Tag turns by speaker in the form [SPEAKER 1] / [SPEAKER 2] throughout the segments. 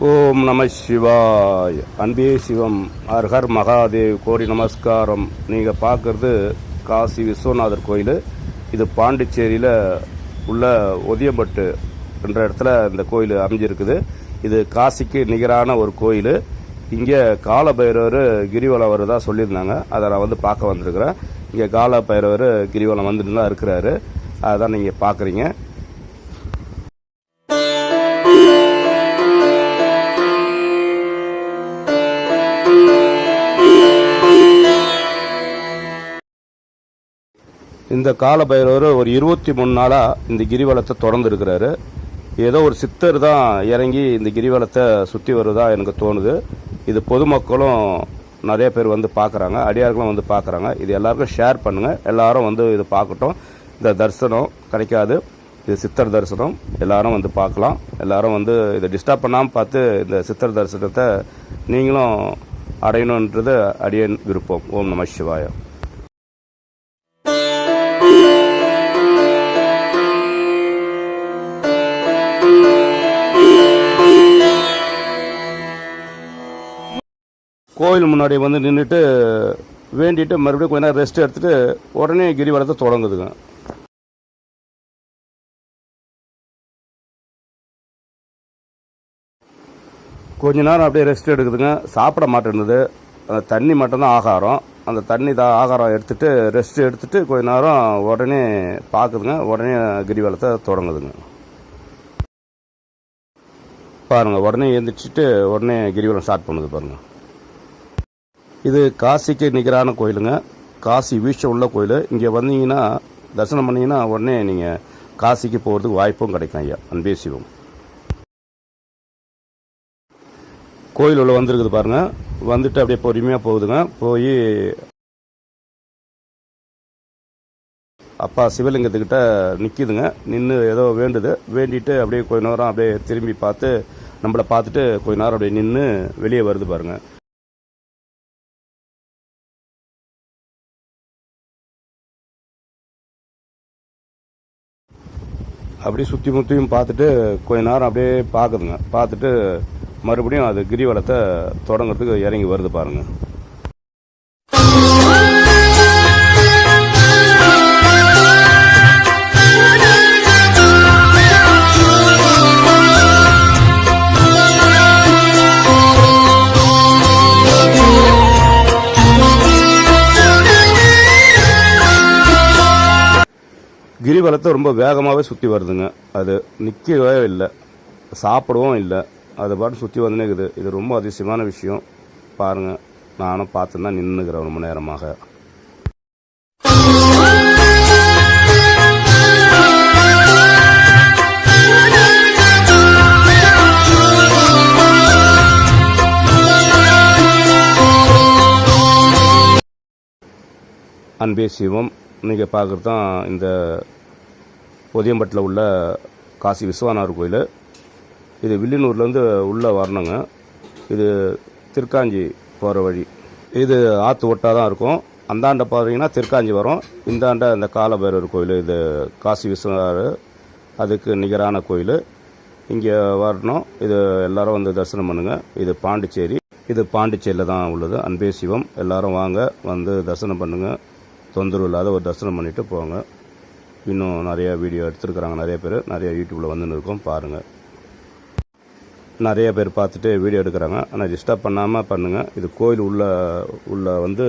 [SPEAKER 1] ஓம் நம சிவாய். அன்பே சிவம். ஹர் மகாதேவ். கோடி நமஸ்காரம். நீங்கள் பார்க்குறது காசி விஸ்வநாதர் கோயில். இது பாண்டிச்சேரியில் உள்ள ஒதியம்பட்டு என்ற இடத்துல இந்த கோயில் அமைஞ்சிருக்குது. இது காசிக்கு நிகரான ஒரு கோயில். இங்கே காலபைரவர் கிரிவலம் வருதா சொல்லியிருந்தாங்க. அதை நான் வந்து பார்க்க வந்திருக்கிறேன். இங்கே காலபைரவர் கிரிவலம் வந்துட்டு தான் இருக்கிறாரு. அதான் நீங்கள் பார்க்குறீங்க. இந்த காலபைரவர் ஒரு 23 நாளாக இந்த கிரிவலத்தை தொடர்ந்து இருக்கிறாரு. ஏதோ ஒரு சித்தர் தான் இறங்கி இந்த கிரிவலத்தை சுற்றி வருவதா எனக்கு தோணுது. இது பொதுமக்களும் நிறைய பேர் வந்து பார்க்குறாங்க, அடியார்களும் வந்து பார்க்குறாங்க. இது எல்லாருக்கும் ஷேர் பண்ணுங்கள். எல்லாரும் வந்து இது பார்க்கட்டும். இந்த தரிசனம் கிடைக்காது, இது சித்தர் தரிசனம். எல்லாரும் வந்து பார்க்கலாம். எல்லாரும் வந்து இதை டிஸ்டர்ப் பண்ணாமல் பார்த்து இந்த சித்தர் தரிசனத்தை நீங்களும் அடையணுன்றது அடியேன் விருப்பம். ஓம் நம சிவாய. கோயில் முன்னாடி வந்து நின்றுட்டு வேண்டிட்டு மறுபடியும் கொஞ்ச நேரம் ரெஸ்ட் எடுத்துட்டு உடனே கிரிவலத்தை தொடங்குதுங்க. கொஞ்ச நேரம் அப்படியே ரெஸ்ட் எடுக்குதுங்க. சாப்பிட மாட்டேன்னுது. அந்த தண்ணி மட்டும்தான் ஆகாரம். அந்த தண்ணி ஆகாரம் எடுத்துட்டு ரெஸ்ட் எடுத்துட்டு கொஞ்ச நேரம் உடனே பார்க்குதுங்க. உடனே கிரிவலத்தை தொடங்குதுங்க. பாருங்க, உடனே எழுந்திரிச்சிட்டு உடனே கிரிவலம் ஸ்டார்ட் பண்ணுது பாருங்க. இது காசிக்கு நிகரான கோயிலுங்க. காசி வீழ்ச்சி உள்ள கோயில். இங்கே வந்தீங்கன்னா தரிசனம் பண்ணிங்கன்னா உடனே நீங்கள் காசிக்கு போகிறதுக்கு வாய்ப்பும் கிடைக்கும். ஐயா அன்பே சிவம். கோயில் உள்ள வந்துருக்குது பாருங்க. வந்துட்டு அப்படியே பொறுமையாக போகுதுங்க. போய் அப்பா சிவலிங்கத்துக்கிட்ட நிற்கிதுங்க. நின்று ஏதோ வேண்டுது. வேண்டிட்டு அப்படியே கொஞ்ச நேரம் அப்படியே திரும்பி பார்த்து நம்மளை பார்த்துட்டு கொஞ்ச நேரம் அப்படியே நின்று வெளியே வருது பாருங்க. அப்படியே சுற்றி முற்றியும் பார்த்துட்டு கொஞ்ச நேரம் அப்படியே பார்க்குதுங்க. பார்த்துட்டு மறுபடியும் அது கிரிவலத்தை தொடங்கிறதுக்கு இறங்கி வருது பாருங்க. கிரிவலத்தை ரொம்ப வேகமாகவே சுற்றி வருதுங்க. அது நிற்கவே இல்லை, சாப்பிடவும் இல்லை, அது பாட்டு சுற்றி வந்துனே இருக்குது. இது ரொம்ப அதிசயமான விஷயம். பாருங்கள், நானும் பார்த்து தான் நின்றுக்கிறேன் ரொம்ப நேரமாக. அன்பே சிவம். நீங்கள் பார்க்குறது தான் இந்த ஒதியம்பட்டில் உள்ள காசி விஸ்வநாதர் கோயில். இது வில்லியனூர்லேருந்து உள்ளே வரணுங்க. இது திருக்காஞ்சி போகிற வழி. இது ஆற்று ஒட்டாக தான் இருக்கும். அந்தாண்ட பார்த்தீங்கன்னா திருக்காஞ்சி வரும். இந்தாண்ட இந்த காலபைரவர் கோயில். இது காசி விஸ்வநாதர், அதுக்கு நிகரான கோயில். இங்கே வரணும். இது எல்லோரும் வந்து தரிசனம் பண்ணுங்கள். இது பாண்டிச்சேரி. இது பாண்டிச்சேரியில் தான் உள்ளது. அன்பே சிவம். எல்லோரும் வாங்க, வந்து தரிசனம் பண்ணுங்கள். தொந்தரவு இல்லாத ஒரு தரிசனம் பண்ணிவிட்டு போங்க. இன்னும் நிறைய வீடியோ எடுத்துருக்குறாங்க நிறைய பேர். நிறைய யூடியூப்பில் வந்துன்னு இருக்கோம், பாருங்கள். நிறைய பேர் பார்த்துட்டு வீடியோ எடுக்கிறாங்க. ஆனால் டிஸ்டர்ப் பண்ணாமல் பண்ணுங்கள். இது கோயில் உள்ள வந்து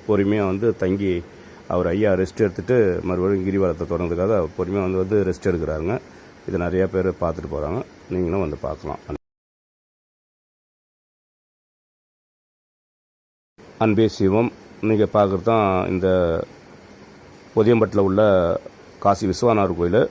[SPEAKER 1] பொறுமையாக வந்து தங்கி அவர் ஐயா ரெஸ்ட் எடுத்துகிட்டு மறுபடியும் கிரிவலத்தை தொடர்றதுக்காக பொறுமையாக வந்து ரெஸ்ட் எடுக்கிறாங்க. இது நிறைய பேர் பார்த்துட்டு போகிறாங்க. நீங்களும் வந்து பார்க்கலாம். அன்பே சிவம். நீங்கள் பார்க்குறது தான் இந்த ஒதியம்பட்டில் உள்ள காசி விஸ்வநாதர் கோயில்.